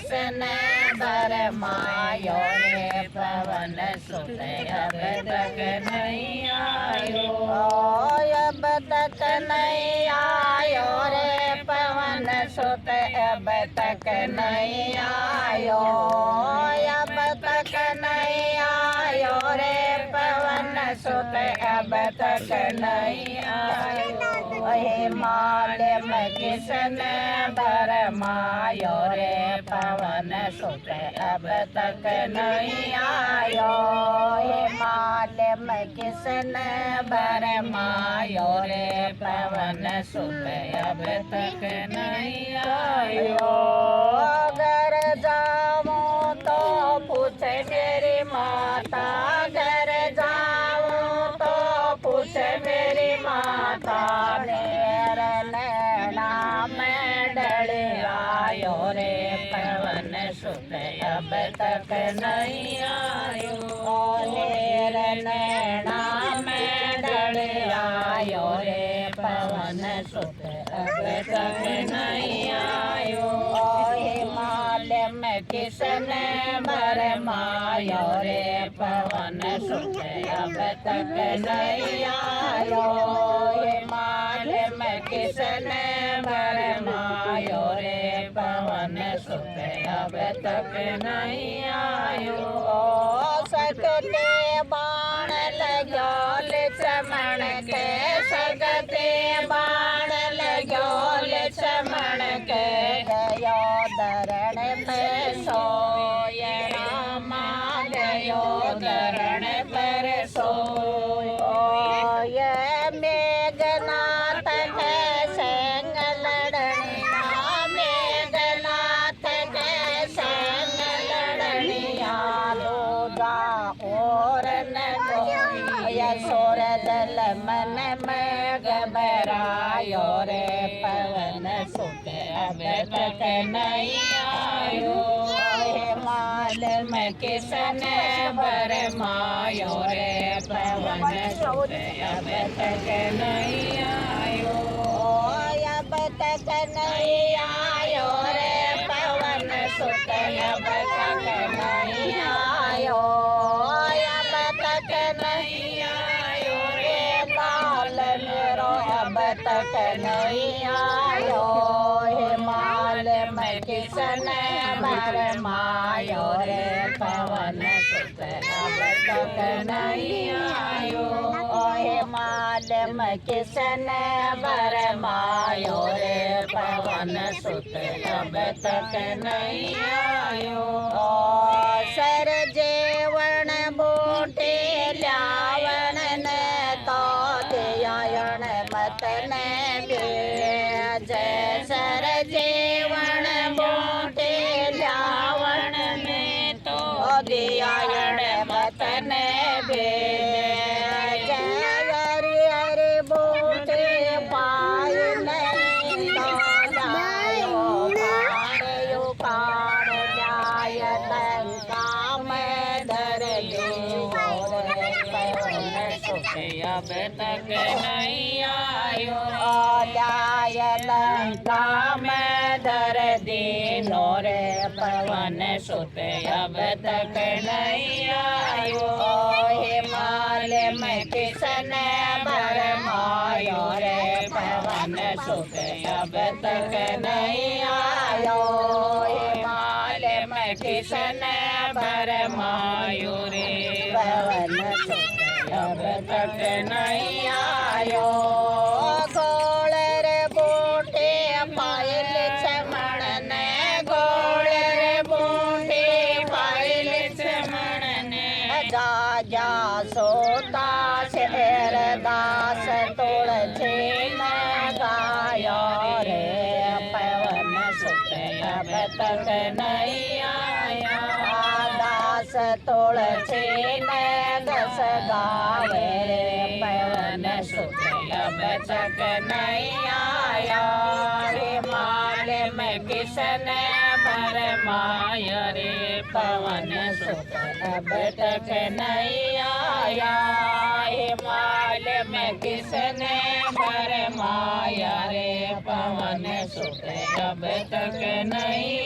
किसने बरमायो रे पवन सुत अब तक नहीं आयो। अब तक नहीं आयो रे पवन सुत अब तक नहीं आयो। अब तक नहीं आयो रे पवन सुत अब तक नहीं आयो। हे माल में किसने बरमायो रे पवन सुत अब तक नहीं आयो। हे माल में किसने बरमायो रे पवन सुत अब तक नहीं आयो। घर जाऊं तो पूछे मेरी माता, घर जाऊं तो पूछे मेरी माता। मेरे नैना में डले आयो रे पवन सुत अब तक नहीं आयो। मेरे नैना में डले आयो रे पवन सुत अब तक नहीं आयो। हिमाल में किसने बरमायो रे पवन सुत अब तक नहीं आयो। हिमाल में किसने बरमायो रे पवन सुत अब तक नहीं आयो। सकते बाण लगो लक्ष्मण के, सकते बाण लगो लक्ष्मण के। गयो धरण पे सोय रामा, गयो धरण पर सोय। मेघनाथ के संग लड़निया, मेघनाथ के संग लड़निया। दूजा और न गोया सोर दल मन में घबरायो रे पवन सुत अब तक नहीं आयो। हिमाल में किसने बरमायो रे पवन सुत अब तक नहीं आयो। अब तक नहीं आयो रे पवन सुत अब तक नहीं आयो। अब तक नहीं आयो रे बाल मेरो अब तक नहीं आयो। हिमाल में किसने बरमायो रे पवन सुत अब तक नहीं आयो। हिमाल में किसने बरमायो रे पवन सुत अब तक नहीं आयो। सर जेवण बूटे ल्यावण ने तो दियायण मत ने भेज। सर जेवण बूटे ल्यावण ने तो दियायण मत ने भेज। हरि हरि बूटे पाय नहीं तो जायो काढ़ उखाड़ जाय लंका में धर लो। अब तक नहीं आयो। जाय लंका में धर दीनो रे पवन सुत अब तक नहीं आयो। हिमाल में किसने बरमायो रे पवन सुत अब तक नहीं आयो। हिमाल में किसने बरमायो रे पवन सुत अब तक नहीं आयो। गोल रे बूटे पायल चमण ने, गोल रे बूटे पायल चमण ने। जा जा सोता शेर दास तुलसी न गायो रे पवन सुत अब तक नहीं आया। दास तुलसी ने दस गावे रे पवन सुत अब तक नहीं आया। हिमाल में किसने बरमायो रे पवन सुत अब तक नहीं आया। हिमाल में किसने बरमाया रे पवन सुत अब तक नहीं